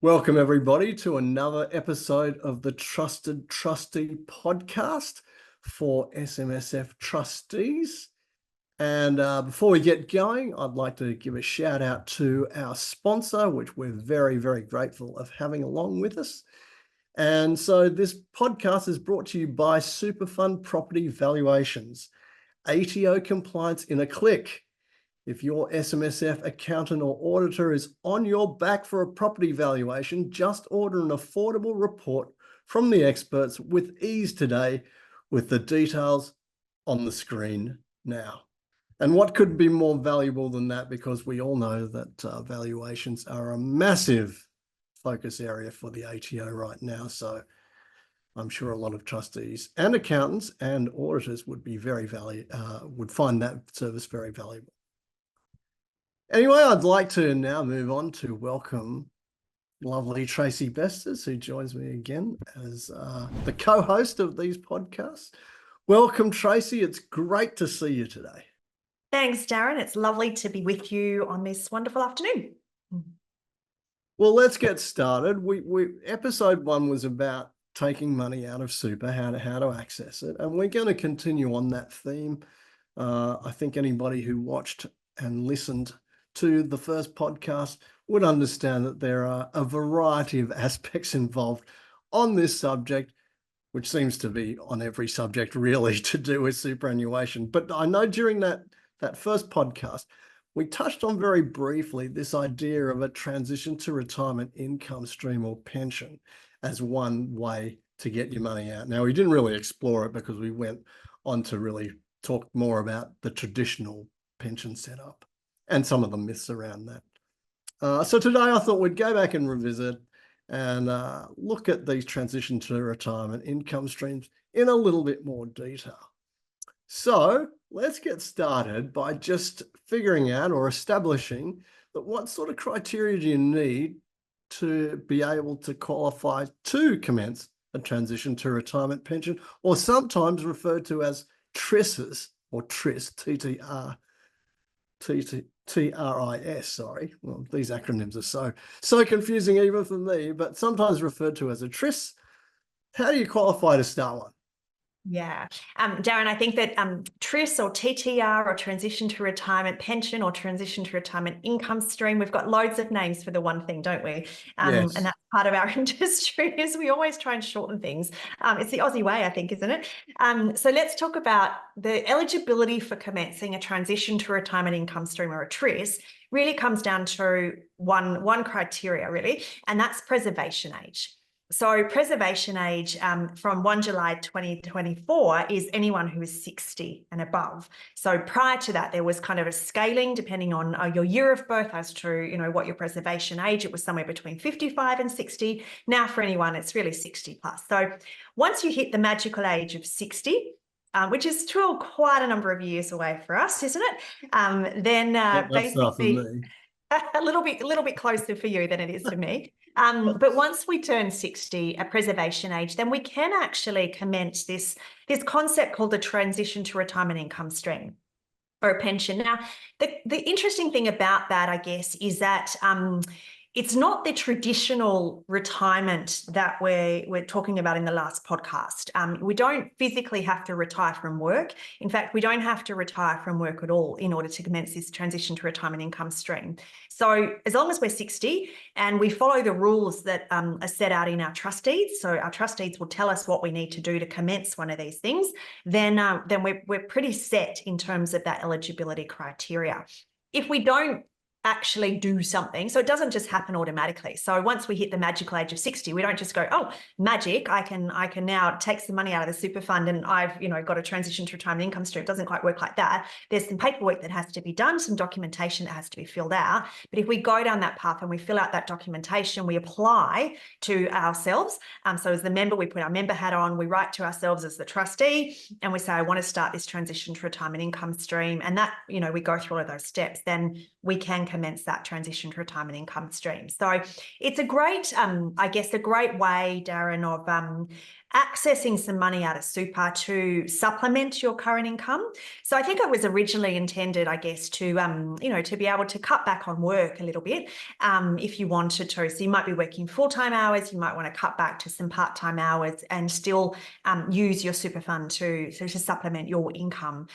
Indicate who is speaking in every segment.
Speaker 1: Welcome, everybody, to another episode of the Trusted Trustee podcast for SMSF trustees. And before we get going, I'd like to give a shout out to our sponsor, which we're very, very grateful of having along with us. And so this podcast is brought to you by Superfund Property Valuations, ATO compliance in a click. If your SMSF accountant or auditor is on your back for a property valuation, just order an affordable report from the experts with ease today, with the details on the screen now. And what could be more valuable than that? Because we all know that valuations are a massive focus area for the ATO right now. So I'm sure a lot of trustees and accountants and auditors would be would find that service very valuable. Anyway, I'd like to now move on to welcome lovely Tracey Besters, who joins me again as the co-host of these podcasts. Welcome, Tracey. It's great to see you today.
Speaker 2: Thanks, Darin. It's lovely to be with you on this wonderful afternoon.
Speaker 1: Well, let's get started. Episode 1 was about taking money out of super, how to access it, and we're going to continue on that theme. I think anybody who watched and listened to the first podcast would understand that there are a variety of aspects involved on this subject, which seems to be on every subject really to do with superannuation. But I know during that first podcast, we touched on very briefly this idea of a transition to retirement income stream or pension as one way to get your money out. Now, we didn't really explore it because we went on to really talk more about the traditional pension setup and some of the myths around that. So today I thought we'd go back and revisit and look at these transition to retirement income streams in a little bit more detail. So let's get started by just figuring out or establishing that what sort of criteria do you need to be able to qualify to commence a transition to retirement pension, or sometimes referred to as TRISs or TRIS, TRIS, sorry. Well, these acronyms are so confusing even for me, but sometimes referred to as a TRIS. How do you qualify to start one?
Speaker 2: Yeah. Darin, I think that TRIS or TTR or transition to retirement pension or transition to retirement income stream, we've got loads of names for the one thing, don't we?
Speaker 1: Yes.
Speaker 2: And that's part of our industry is we always try and shorten things. It's the Aussie way, I think, isn't it? So let's talk about the eligibility for commencing a transition to retirement income stream or a TRIS. Really comes down to one criteria, really, and that's preservation age. So preservation age from 1 July 2024 is anyone who is 60 and above. So prior to that, there was kind of a scaling depending on your year of birth as to, what your preservation age. It was somewhere between 55 and 60. Now for anyone, it's really 60 plus. So once you hit the magical age of 60, which is still quite a number of years away for us, isn't it? Then basically a little bit closer for you than it is for me. But once we turn 60, a preservation age, then we can actually commence this concept called the transition to retirement income stream or a pension. Now, the interesting thing about that, I guess, is that it's not the traditional retirement that we're talking about in the last podcast. We don't physically have to retire from work. In fact, we don't have to retire from work at all in order to commence this transition to retirement income stream. So as long as we're 60 and we follow the rules that are set out in our trustees, so our trustees will tell us what we need to do to commence one of these things, then we're pretty set in terms of that eligibility criteria. If we don't actually do something. So it doesn't just happen automatically. So once we hit the magical age of 60, we don't just go, oh, magic, I can now take some money out of the super fund and I've, got a transition to retirement income stream. It doesn't quite work like that. There's some paperwork that has to be done, some documentation that has to be filled out. But if we go down that path and we fill out that documentation, we apply to ourselves. So as the member, we put our member hat on, we write to ourselves as the trustee and we say, I want to start this transition to retirement income stream. And that, we go through all of those steps, then we can commence that transition to retirement income stream. So it's a great, a great way, Darin, of accessing some money out of super to supplement your current income. So I think it was originally intended, I guess, to, to be able to cut back on work a little bit if you wanted to. So you might be working full-time hours, you might want to cut back to some part-time hours and still use your super fund to supplement your income.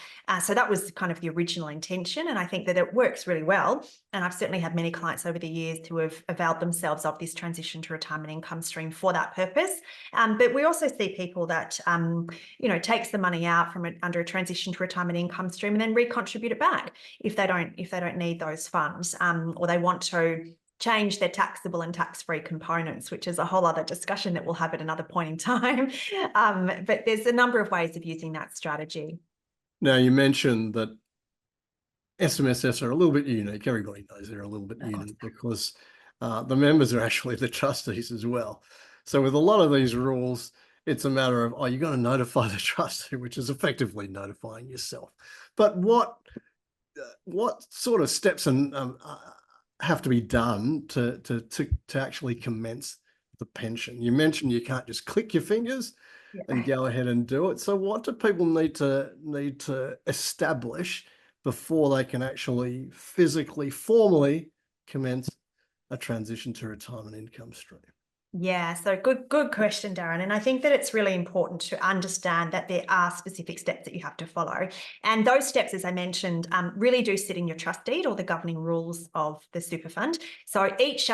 Speaker 2: So that was kind of the original intention. And I think that it works really well. And I've certainly had many clients over the years who have availed themselves of this transition to retirement income stream for that purpose. But we also see people that, takes the money out from under a transition to retirement income stream and then recontribute it back if they don't need those funds, or they want to change their taxable and tax-free components, which is a whole other discussion that we'll have at another point in time. But there's a number of ways of using that strategy.
Speaker 1: Now, you mentioned that SMSFs are a little bit unique. Everybody knows they're a little bit unique because the members are actually the trustees as well. So with a lot of these rules, it's a matter of, you've got to notify the trustee, which is effectively notifying yourself. But what sort of steps have to be done to actually commence the pension? You mentioned you can't just click your fingers and go ahead and do it. So what do people need to establish before they can actually physically, formally commence a transition to retirement income stream?
Speaker 2: Yeah, so good question, Darin. And I think that it's really important to understand that there are specific steps that you have to follow. And those steps, as I mentioned, really do sit in your trust deed or the governing rules of the super fund. So each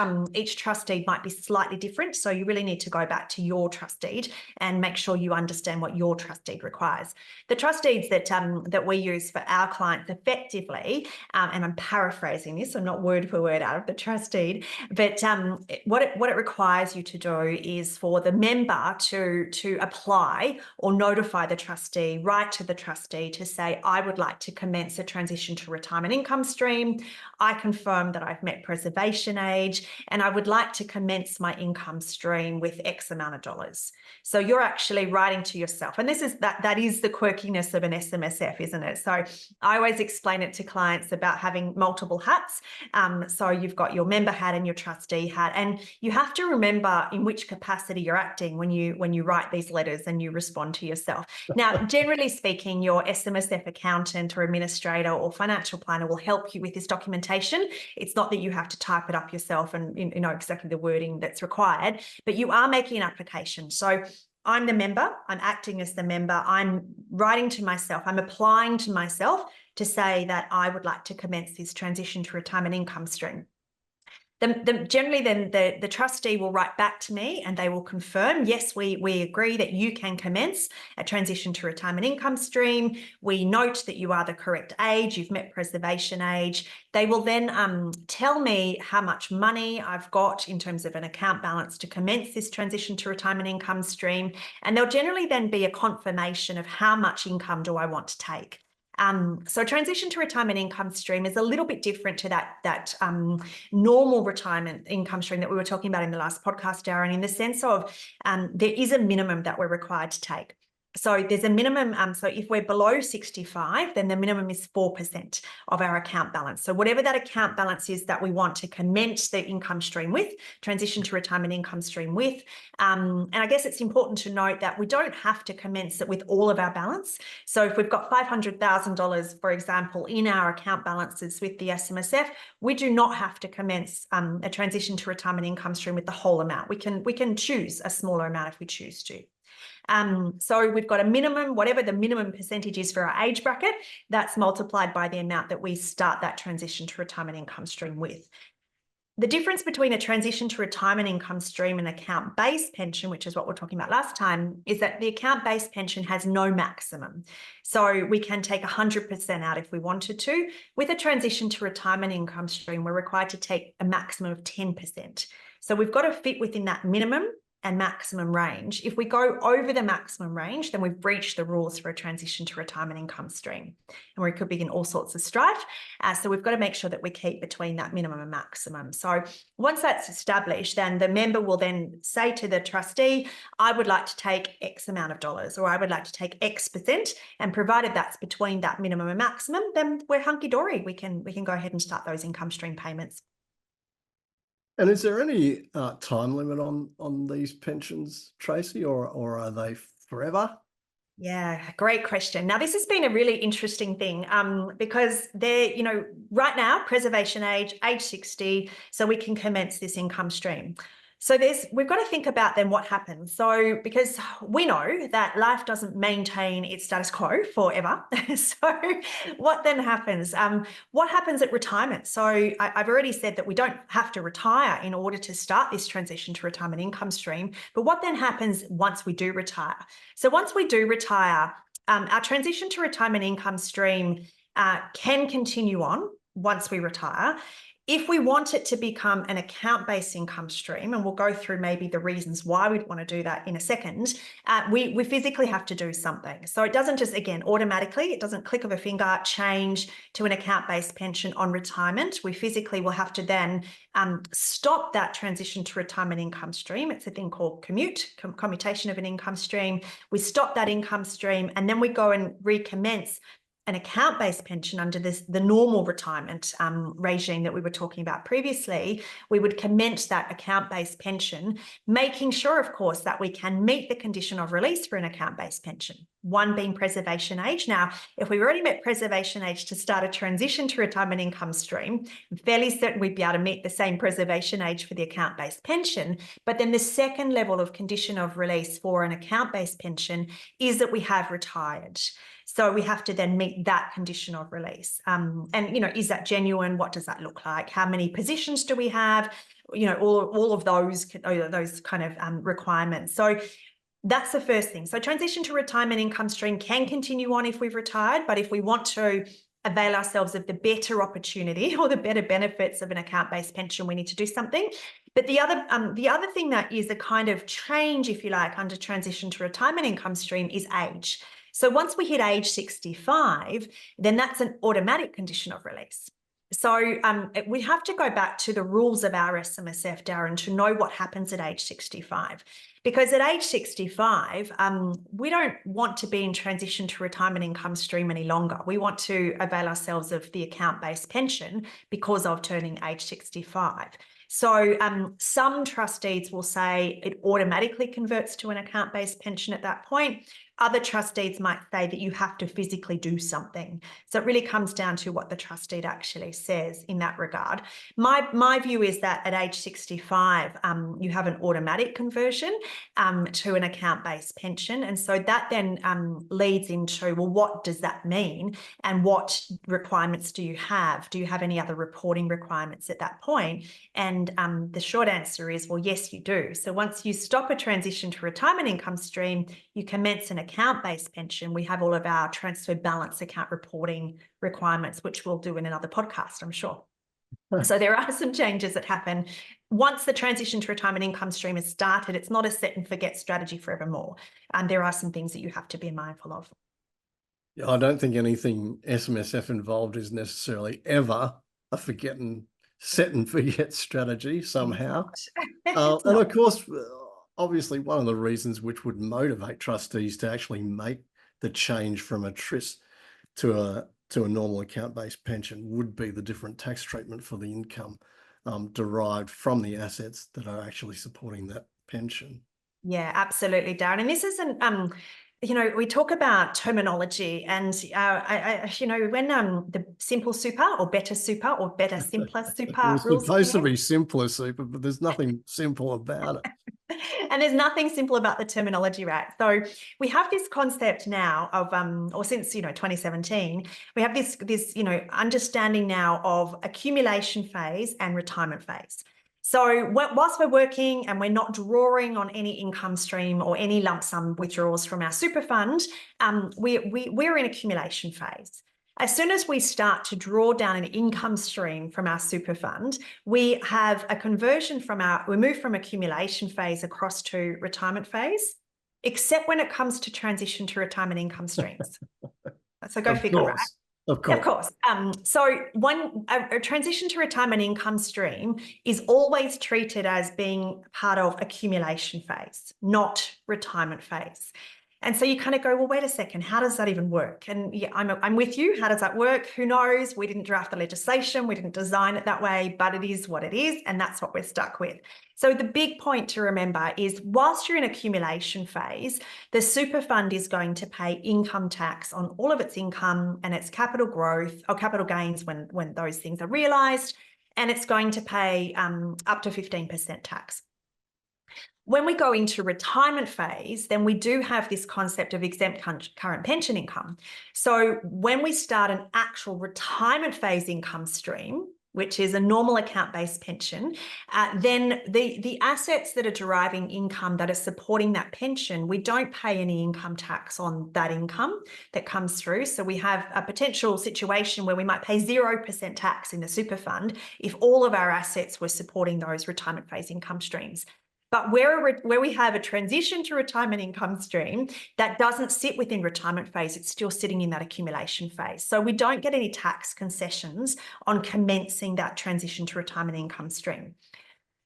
Speaker 2: trust deed might be slightly different. So you really need to go back to your trust deed and make sure you understand what your trust deed requires. The trust deeds that we use for our clients effectively, and I'm paraphrasing this, I'm not word for word out of the trust deed, but what it requires you to do is for the member to apply or notify the trustee, write to the trustee to say, I would like to commence a transition to retirement income stream. I confirm that I've met preservation age and I would like to commence my income stream with X amount of dollars. So you're actually writing to yourself. And this is that is the quirkiness of an SMSF, isn't it? So I always explain it to clients about having multiple hats. So you've got your member hat and your trustee hat, and you have to remember in which capacity you're acting when you write these letters and you respond to yourself. Now, generally speaking, your SMSF accountant or administrator or financial planner will help you with this documentation. It's not that you have to type it up yourself and you know exactly the wording that's required, but you are making an application. So I'm the member, I'm acting as the member, I'm writing to myself, I'm applying to myself to say that I would like to commence this transition to retirement income stream. Generally, then the trustee will write back to me and they will confirm, yes, we agree that you can commence a transition to retirement income stream. We note that you are the correct age, you've met preservation age. They will then tell me how much money I've got in terms of an account balance to commence this transition to retirement income stream. And there'll generally then be a confirmation of how much income do I want to take. So transition to retirement income stream is a little bit different to that normal retirement income stream that we were talking about in the last podcast, Darin, in the sense of there is a minimum that we're required to take. So there's a minimum. So if we're below 65, then the minimum is 4% of our account balance. So whatever that account balance is that we want to commence the income stream with, transition to retirement income stream with. And I guess it's important to note that we don't have to commence it with all of our balance. So if we've got $500,000, for example, in our account balances with the SMSF, we do not have to commence a transition to retirement income stream with the whole amount. We can choose a smaller amount if we choose to. So we've got a minimum, whatever the minimum percentage is for our age bracket, that's multiplied by the amount that we start that transition to retirement income stream with. The difference between a transition to retirement income stream and account-based pension, which is what we're talking about last time, is that the account-based pension has no maximum. So we can take 100% out if we wanted to. With a transition to retirement income stream, we're required to take a maximum of 10%. So we've got to fit within that minimum and maximum range. If we go over the maximum range, then we've breached the rules for a transition to retirement income stream, and we could be in all sorts of strife. So we've got to make sure that we keep between that minimum and maximum. So once that's established, then the member will then say to the trustee, I would like to take X amount of dollars, or I would like to take X%, and provided that's between that minimum and maximum, then we're hunky-dory. We can go ahead and start those income stream payments.
Speaker 1: And is there any time limit on these pensions, Tracey, or are they forever?
Speaker 2: Yeah, great question. Now, this has been a really interesting thing because they're, right now, preservation age 60, so we can commence this income stream. So we've got to think about then what happens. So because we know that life doesn't maintain its status quo forever. So what then happens? What happens at retirement? So I've already said that we don't have to retire in order to start this transition to retirement income stream. But what then happens once we do retire? So once we do retire, our transition to retirement income stream can continue on once we retire. If we want it to become an account-based income stream, and we'll go through maybe the reasons why we'd want to do that in a second, we physically have to do something. So it doesn't just, again, automatically, it doesn't click of a finger, change to an account-based pension on retirement. We physically will have to then stop that transition to retirement income stream. It's a thing called commutation of an income stream. We stop that income stream, and then we go and recommence an account-based pension under the normal retirement regime that we were talking about previously. We would commence that account-based pension, making sure, of course, that we can meet the condition of release for an account-based pension, one being preservation age. Now, if we've already met preservation age to start a transition to retirement income stream, I'm fairly certain we'd be able to meet the same preservation age for the account-based pension. But then the second level of condition of release for an account-based pension is that we have retired. So we have to then meet that condition of release. And, is that genuine? What does that look like? How many positions do we have? All of those kind of requirements. So that's the first thing. So transition to retirement income stream can continue on if we've retired, but if we want to avail ourselves of the better opportunity or the better benefits of an account-based pension, we need to do something. But the other thing that is a kind of change, if you like, under transition to retirement income stream is age. So once we hit age 65, then that's an automatic condition of release. So we have to go back to the rules of our SMSF, Darin, to know what happens at age 65. Because at age 65, we don't want to be in transition to retirement income stream any longer. We want to avail ourselves of the account-based pension because of turning age 65. So some trustees will say it automatically converts to an account-based pension at that point. Other trustees might say that you have to physically do something. So it really comes down to what the trustee actually says in that regard. My view is that at age 65, you have an automatic conversion to an account-based pension. And so that then leads into, well, what does that mean? And what requirements do you have? Do you have any other reporting requirements at that point? And the short answer is, well, yes, you do. So once you stop a transition to retirement income stream, you commence an account-based pension. We have all of our transfer balance account reporting requirements, which we'll do in another podcast, I'm sure. So there are some changes that happen once the transition to retirement income stream is started. It's not a set and forget strategy forevermore. And there are some things that you have to be mindful of.
Speaker 1: Yeah, I don't think anything SMSF involved is necessarily ever a set and forget strategy somehow. And of course, obviously, one of the reasons which would motivate trustees to actually make the change from a TRIS to a normal account-based pension would be the different tax treatment for the income derived from the assets that are actually supporting that pension.
Speaker 2: Yeah, absolutely, Darin. And this isn't, we talk about terminology, and when the simple super or better simpler super
Speaker 1: It's
Speaker 2: rules
Speaker 1: supposed to be simpler super, but there's nothing simple about it.
Speaker 2: And there's nothing simple about the terminology, right? So we have this concept now of, or since 2017, we have this understanding now of accumulation phase and retirement phase. So whilst we're working and we're not drawing on any income stream or any lump sum withdrawals from our super fund, we're in accumulation phase. As soon as we start to draw down an income stream from our super fund, we have a conversion we move from accumulation phase across to retirement phase, except when it comes to transition to retirement income streams. So go figure, right?
Speaker 1: Of course.
Speaker 2: Of course. So a transition to retirement income stream is always treated as being part of accumulation phase, not retirement phase. And so you kind of go, well, wait a second, how does that even work? And yeah, I'm with you. How does that work? Who knows? We didn't draft the legislation. We didn't design it that way, but it is what it is. And that's what we're stuck with. So the big point to remember is whilst you're in accumulation phase, the super fund is going to pay income tax on all of its income and its capital growth or capital gains when those things are realized. And it's going to pay up to 15% tax. When we go into retirement phase, then we do have this concept of exempt current pension income. So when we start an actual retirement phase income stream, which is a normal account-based pension, then the assets that are deriving income that are supporting that pension, we don't pay any income tax on that income that comes through. So we have a potential situation where we might pay 0% tax in the super fund if all of our assets were supporting those retirement phase income streams. But where we have a transition to retirement income stream that doesn't sit within retirement phase, it's still sitting in that accumulation phase. So we don't get any tax concessions on commencing that transition to retirement income stream.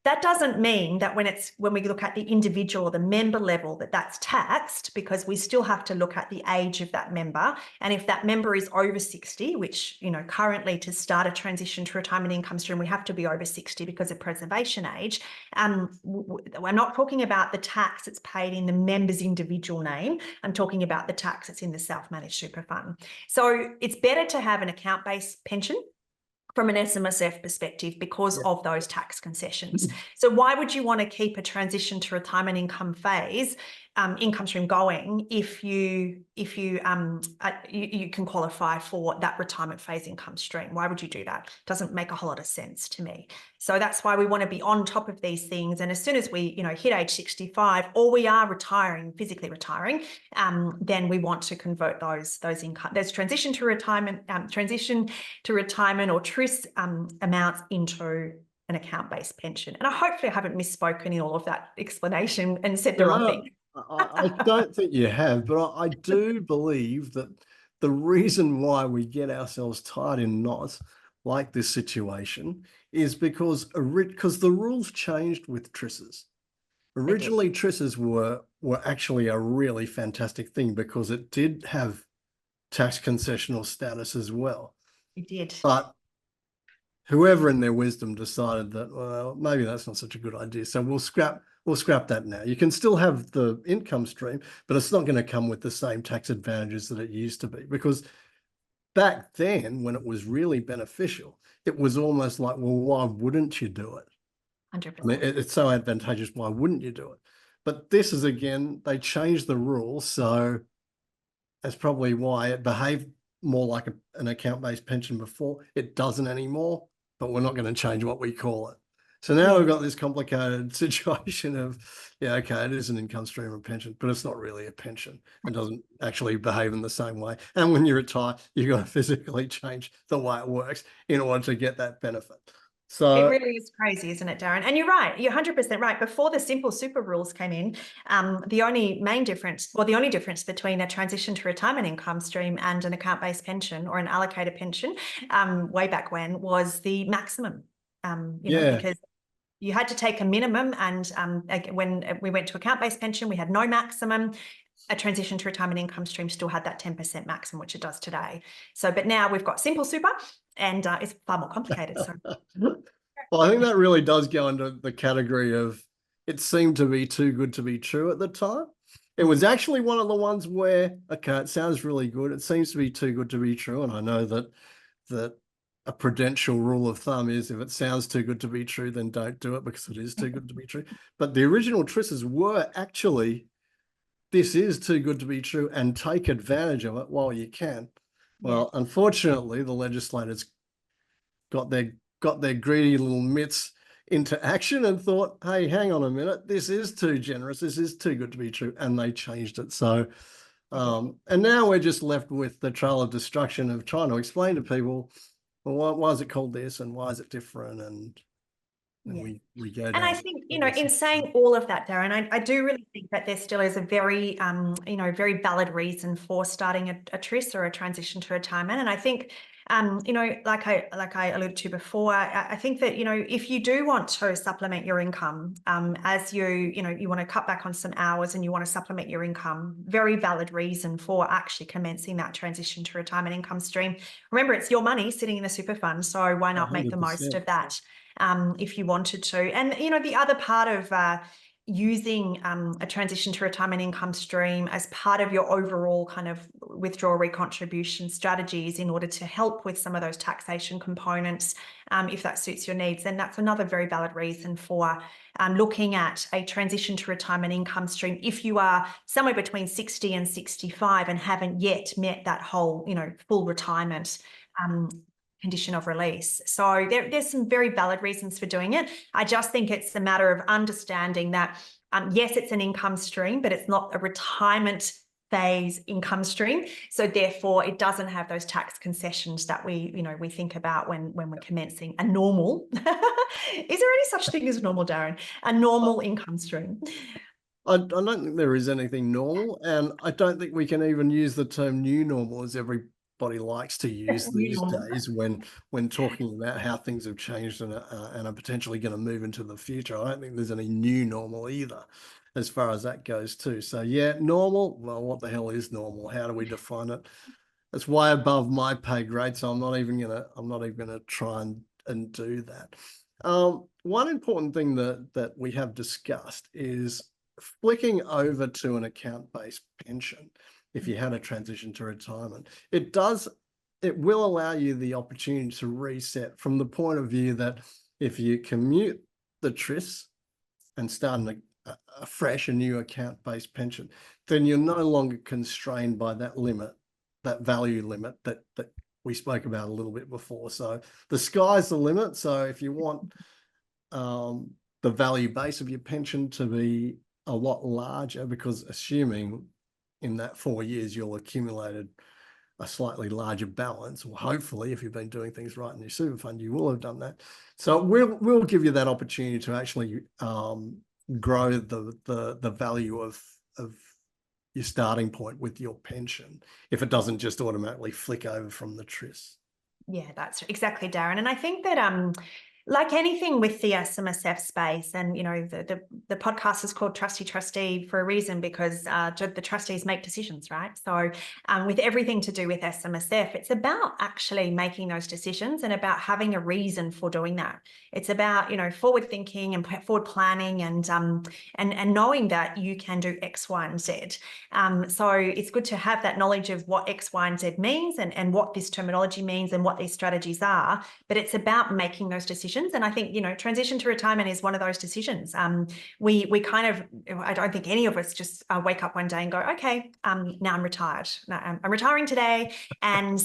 Speaker 2: That doesn't mean that when we look at the individual or the member level that's taxed, because we still have to look at the age of that member. And if that member is over 60, which, currently to start a transition to retirement income stream, we have to be over 60 because of preservation age. We're not talking about the tax that's paid in the member's individual name. I'm talking about the tax that's in the self-managed super fund. So it's better to have an account-based pension from an SMSF perspective because of those tax concessions. So why would you want to keep a transition to retirement income phase income stream going if you can qualify for that retirement phase income stream? Why would you do that? Doesn't make a whole lot of sense to me. So that's why we want to be on top of these things. And as soon as we hit age 65, or we are physically retiring, then we want to convert those income. There's transition to retirement or TRIS amounts into an account-based pension. And hopefully I haven't misspoken in all of that explanation and said the wrong thing.
Speaker 1: I don't think you have, but I do believe that the reason why we get ourselves tied in knots like this situation is because the rules changed with TRISs. Originally, TRISs were actually a really fantastic thing because it did have tax concessional status as well.
Speaker 2: It did.
Speaker 1: But whoever in their wisdom decided that, well, maybe that's not such a good idea. So we'll scrap that now. You can still have the income stream, but it's not going to come with the same tax advantages that it used to be. Because back then, when it was really beneficial, it was almost like, well, why wouldn't you do it?
Speaker 2: 100%.
Speaker 1: I mean, it's so advantageous. Why wouldn't you do it? But this is, again, they changed the rules. So that's probably why it behaved more like an account-based pension before. It doesn't anymore, but we're not going to change what we call it. So now we've got this complicated situation of, okay, it is an income stream or pension, but it's not really a pension. It doesn't actually behave in the same way. And when you retire, you've got to physically change the way it works in order to get that benefit. So
Speaker 2: it really is crazy, isn't it, Darin? And you're right. You're 100% right. Before the simple super rules came in, the only difference between a transition to retirement income stream and an account-based pension or an allocated pension, way back when, was the maximum. Because you had to take a minimum, and when we went to account-based pension, we had no maximum. A transition to retirement income stream still had that 10% maximum, which it does today. So, but now we've got simple super, and it's far more complicated. So,
Speaker 1: well, I think that really does go into the category of it seemed to be too good to be true at the time. It was actually one of the ones where, okay, it sounds really good. It seems to be too good to be true, and I know that a prudential rule of thumb is if it sounds too good to be true, then don't do it because it is too good to be true. But the original TRISs were actually, this is too good to be true and take advantage of it while you can. Well, unfortunately, the legislators got their greedy little mitts into action and thought, hey, hang on a minute, this is too generous, this is too good to be true, and they changed it. So and now we're just left with the trail of destruction of trying to explain to people, well, why is it called this and why is it different? And we go down.
Speaker 2: And I think, in saying all of that, Darin, I do really think that there still is a very, very valid reason for starting a TRIS or a transition to retirement. And I think You know, like I alluded to before, I think that, you know, if you do want to supplement your income, as you know, you want to cut back on some hours and you want to supplement your income, very valid reason for actually commencing that transition to retirement income stream. Remember, it's your money sitting in a super fund, so why not make the most
Speaker 1: 100%.
Speaker 2: of that if you wanted to? And, you know, the other part of using a transition to retirement income stream as part of your overall kind of withdrawal recontribution strategies in order to help with some of those taxation components, if that suits your needs, then that's another very valid reason for looking at a transition to retirement income stream if you are somewhere between 60 and 65 and haven't yet met that whole, you know, full retirement condition of release. So there's some very valid reasons for doing it. I just think it's a matter of understanding that, yes, it's an income stream, but it's not a retirement phase income stream. So therefore, it doesn't have those tax concessions that we think about when we're commencing a normal. Is there any such thing as normal, Darin? A normal income stream?
Speaker 1: I don't think there is anything normal, and I don't think we can even use the term new normal as everybody likes to use
Speaker 2: New
Speaker 1: these
Speaker 2: normal.
Speaker 1: days when talking about how things have changed and are potentially going to move into the future. I don't think there's any new normal either, as far as that goes too. So yeah, normal. Well, what the hell is normal? How do we define it? It's way above my pay grade, so I'm not even gonna try and do that. One important thing that we have discussed is flicking over to an account-based pension. If you had a transition to retirement, it will allow you the opportunity to reset from the point of view that if you commute the TRIS and start a fresh, a new account-based pension, then you're no longer constrained by that limit, that value limit that we spoke about a little bit before. So the sky's the limit. So if you want the value base of your pension to be a lot larger, because assuming in that 4 years you'll accumulated a slightly larger balance, well, hopefully if you've been doing things right in your super fund, you will have done that. So we'll give you that opportunity to actually grow the value of your starting point with your pension, if it doesn't just automatically flick over from the TRIS.
Speaker 2: Yeah, that's exactly, Darin. And I think that like anything with the SMSF space, and you know, the podcast is called Trustee for a reason, because the trustees make decisions, right? So with everything to do with SMSF, it's about actually making those decisions and about having a reason for doing that. It's about, you know, forward thinking and forward planning and knowing that you can do X, Y, and Z. So it's good to have that knowledge of what X, Y, and Z means and what this terminology means and what these strategies are. But it's about making those decisions. And I think, you know, transition to retirement is one of those decisions. We kind of, I don't think any of us just wake up one day and go, okay, now I'm retired. Now I'm retiring today. And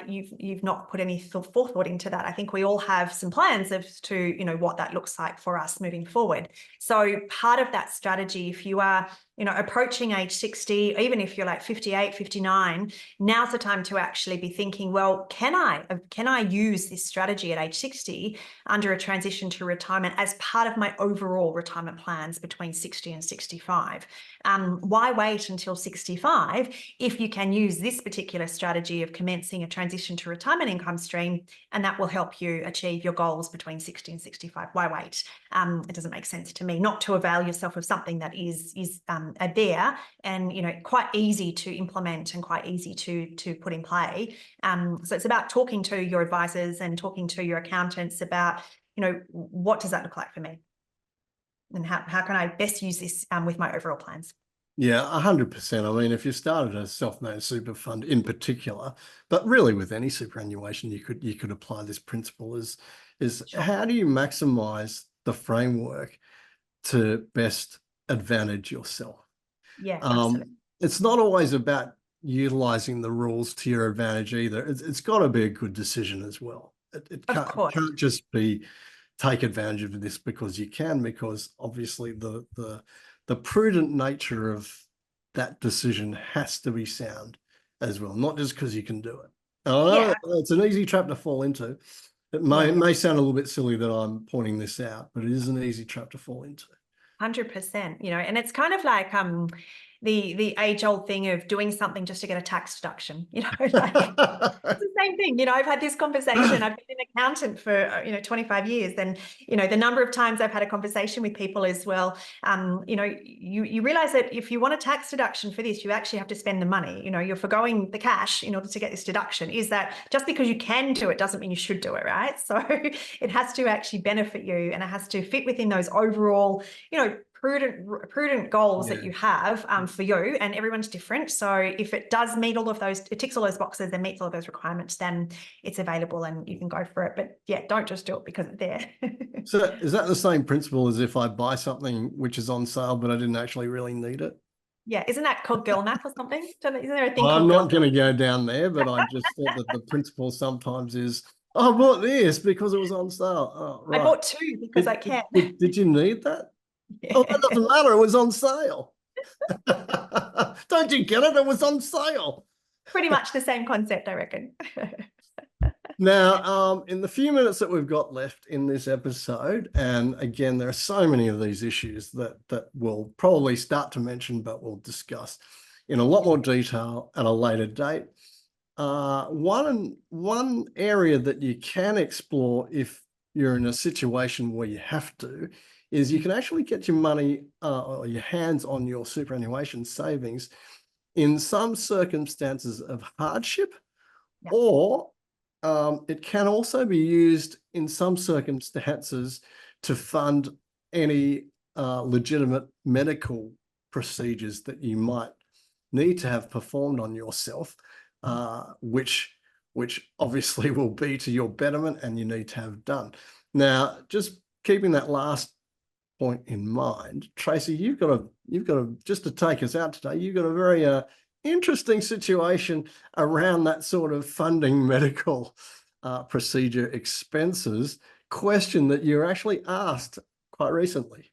Speaker 2: you've not put any forethought into that. I think we all have some plans as to, you know, what that looks like for us moving forward. So part of that strategy, if you are, you know, approaching age 60, even if you're like 58, 59, now's the time to actually be thinking, well, can I use this strategy at age 60 under a transition to retirement as part of my overall retirement plans between 60 and 65? Why wait until 65 if you can use this particular strategy of commencing a transition to retirement income stream, and that will help you achieve your goals between 60 and 65? Why wait? It doesn't make sense to me not to avail yourself of something that is there and, you know, quite easy to implement and quite easy to put in play. So it's about talking to your advisors and talking to your accountants about, you know, what does that look like for me? And how can I best use this with my overall plans?
Speaker 1: Yeah, 100%. I mean, if you started a self-managed super fund in particular, but really with any superannuation, you could apply this principle is
Speaker 2: Sure.
Speaker 1: how do you maximize the framework to best advantage yourself?
Speaker 2: Yeah, absolutely.
Speaker 1: It's not always about utilizing the rules to your advantage either. It's got to be a good decision as well. It
Speaker 2: Of course.
Speaker 1: can't just be take advantage of this because you can, because obviously the prudent nature of that decision has to be sound as well, not just because you can do it.
Speaker 2: Yeah.
Speaker 1: It's an easy trap to fall into. It may sound a little bit silly that I'm pointing this out, but it is an easy trap to fall into.
Speaker 2: 100%, you know, and it's kind of like the age-old thing of doing something just to get a tax deduction, you know, like it's the same thing. I've had this conversation. I've been an accountant for 25 years, and the number of times I've had a conversation with people is, well, you realize that if you want a tax deduction for this, you actually have to spend the money. You're forgoing the cash in order to get this deduction. Is that just because you can do it doesn't mean you should do it, right? So it has to actually benefit you, and it has to fit within those overall, prudent goals that you have for you, and everyone's different. So if it does meet all of those, it ticks all those boxes and meets all of those requirements, then it's available and you can go for it. But yeah, don't just do it because it's there.
Speaker 1: So is that the same principle as if I buy something which is on sale, but I didn't actually really need it?
Speaker 2: Yeah, isn't that called girl math or something? Isn't there a thing
Speaker 1: I'm
Speaker 2: called girl
Speaker 1: not going to go down there, but I just thought that the principle sometimes is, oh, I bought this because it was on sale. Oh, right.
Speaker 2: I bought two because I can.
Speaker 1: Did you need that?
Speaker 2: Yeah.
Speaker 1: Oh, that doesn't matter. It was on sale. Don't you get it? It was on sale.
Speaker 2: Pretty much the same concept, I reckon.
Speaker 1: Now, in the few minutes that we've got left in this episode, and again, there are so many of these issues that we'll probably start to mention, but we'll discuss in a lot more detail at a later date. One area that you can explore if you're in a situation where you have to is you can actually get your money or your hands on your superannuation savings in some circumstances of hardship, or it can also be used in some circumstances to fund any legitimate medical procedures that you might need to have performed on yourself, which obviously will be to your betterment and you need to have done. Now, just keeping that last point in mind, Tracey, you've got just to take us out today, you've got a very interesting situation around that sort of funding medical procedure expenses question that you're actually asked quite recently.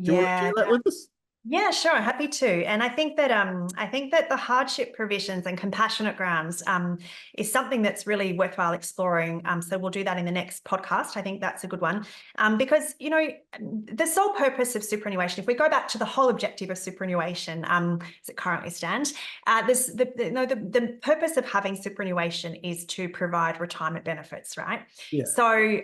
Speaker 1: Do you want to share that with us?
Speaker 2: Yeah, sure. Happy to. And I think that the hardship provisions and compassionate grounds is something that's really worthwhile exploring. So we'll do that in the next podcast. I think that's a good one. Because, the sole purpose of superannuation, if we go back to the whole objective of superannuation, as it currently stands, the purpose of having superannuation is to provide retirement benefits, right?
Speaker 1: Yeah.
Speaker 2: So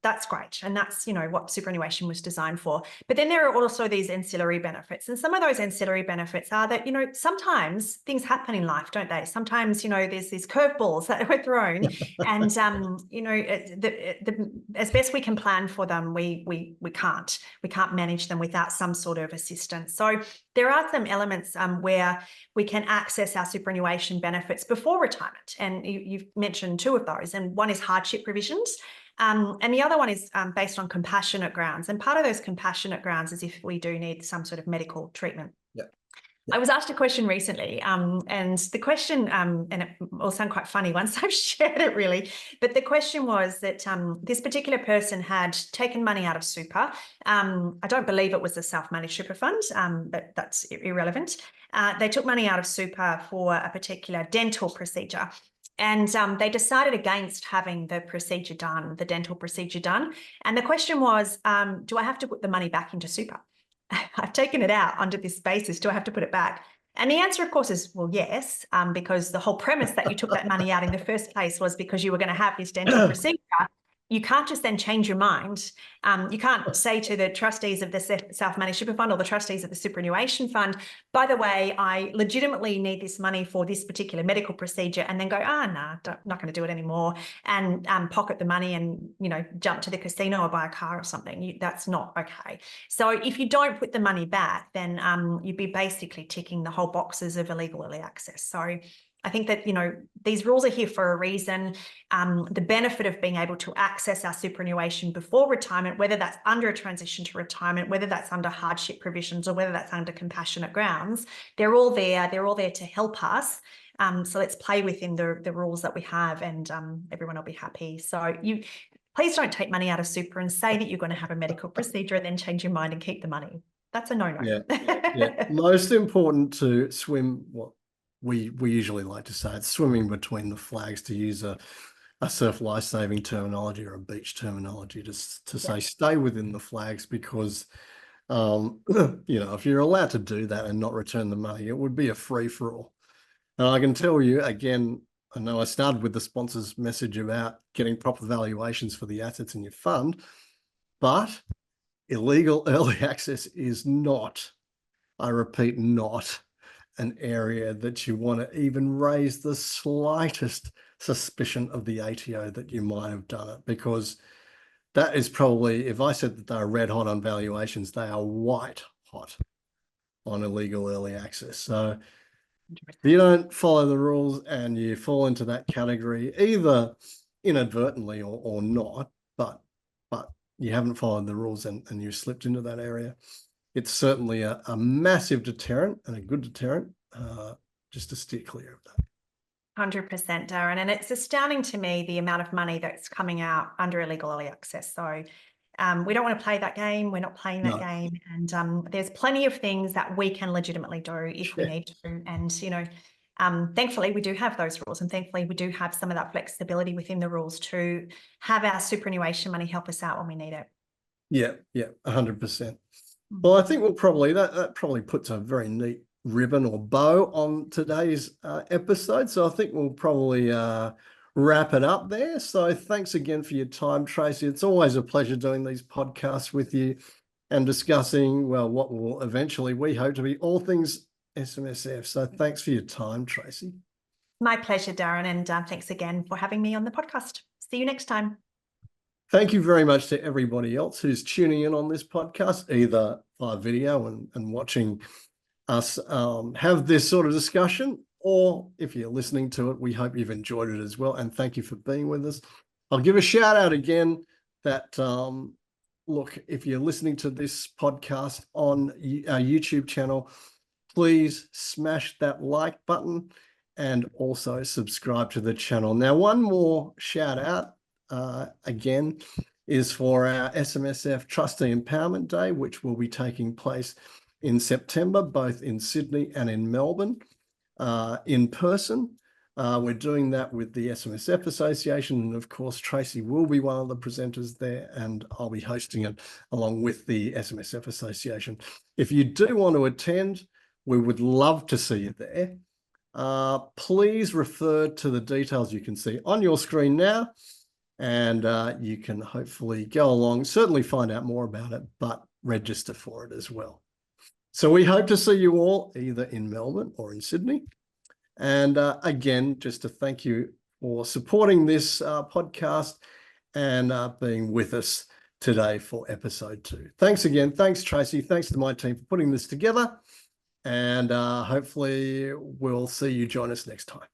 Speaker 2: that's great. And that's, what superannuation was designed for. But then there are also these ancillary benefits. And some of those ancillary benefits are that, sometimes things happen in life, don't they? Sometimes, there's these curveballs that were thrown and, as best we can plan for them, we can't manage them without some sort of assistance. So there are some elements where we can access our superannuation benefits before retirement. And you've mentioned two of those. And one is hardship provisions. And the other one is based on compassionate grounds. And part of those compassionate grounds is if we do need some sort of medical treatment.
Speaker 1: Yeah.
Speaker 2: I was asked a question recently, and the question, and it will sound quite funny once I've shared it really, but the question was that this particular person had taken money out of super. I don't believe it was a self-managed super fund, but that's irrelevant. They took money out of super for a particular dental procedure. And they decided against having the dental procedure done. And the question was, do I have to put the money back into super? I've taken it out under this basis. Do I have to put it back? And the answer, of course, is, well, yes, because the whole premise that you took that money out in the first place was because you were going to have this dental procedure. You can't just then change your mind. You can't say to the trustees of the self-managed super fund or the trustees of the superannuation fund, by the way, I legitimately need this money for this particular medical procedure, and then go, not going to do it anymore, and pocket the money and, jump to the casino or buy a car or something. That's not okay. So if you don't put the money back, then you'd be basically ticking the whole boxes of illegal early access. So I think that, these rules are here for a reason. The benefit of being able to access our superannuation before retirement, whether that's under a transition to retirement, whether that's under hardship provisions, or whether that's under compassionate grounds, they're all there. They're all there to help us. So let's play within the rules that we have, and everyone will be happy. So please don't take money out of super and say that you're going to have a medical procedure and then change your mind and keep the money. That's a no-no.
Speaker 1: Yeah. Most important to swim what we usually like to say, it's swimming between the flags, to use a surf life-saving terminology or a beach terminology, to say stay within the flags, because if you're allowed to do that and not return the money, it would be a free-for-all. And I can tell you again, I know I started with the sponsor's message about getting proper valuations for the assets in your fund, but illegal early access is not, I repeat, not an area that you want to even raise the slightest suspicion of the ATO that you might have done it, because that is probably, if I said that they're red hot on valuations, they are white hot on illegal early access. So if you don't follow the rules and you fall into that category, either inadvertently or not, but you haven't followed the rules and you slipped into that area, it's certainly a massive deterrent and a good deterrent, just to steer clear of that.
Speaker 2: 100%, Darin. And it's astounding to me the amount of money that's coming out under illegal early access. So we don't want to play that game. We're not playing that game. And there's plenty of things that we can legitimately do if we need to. And, thankfully, we do have those rules. And thankfully, we do have some of that flexibility within the rules to have our superannuation money help us out when we need it.
Speaker 1: Yeah, 100%. Well, I think we'll probably, that probably puts a very neat ribbon or bow on today's episode. So I think we'll probably wrap it up there. So thanks again for your time, Tracey. It's always a pleasure doing these podcasts with you and discussing, well, what will eventually, we hope to be all things SMSF. So thanks for your time, Tracey.
Speaker 2: My pleasure, Darin. And thanks again for having me on the podcast. See you next time.
Speaker 1: Thank you very much to everybody else who's tuning in on this podcast, either via video and watching us have this sort of discussion, or if you're listening to it, we hope you've enjoyed it as well. And thank you for being with us. I'll give a shout out again that, look, if you're listening to this podcast on our YouTube channel, please smash that like button and also subscribe to the channel. Now, one more shout out again is for our SMSF Trustee Empowerment Day, which will be taking place in September, both in Sydney and in Melbourne, in person. We're doing that with the SMSF Association. And of course, Tracey will be one of the presenters there, and I'll be hosting it along with the SMSF Association. If you do want to attend, we would love to see you there. Please refer to the details you can see on your screen now, and you can hopefully go along, certainly find out more about it, but register for it as well. So we hope to see you all either in Melbourne or in Sydney. And again, just to thank you for supporting this podcast and being with us today for episode 2. Thanks again. Thanks, Tracey. Thanks to my team for putting this together. And hopefully we'll see you join us next time.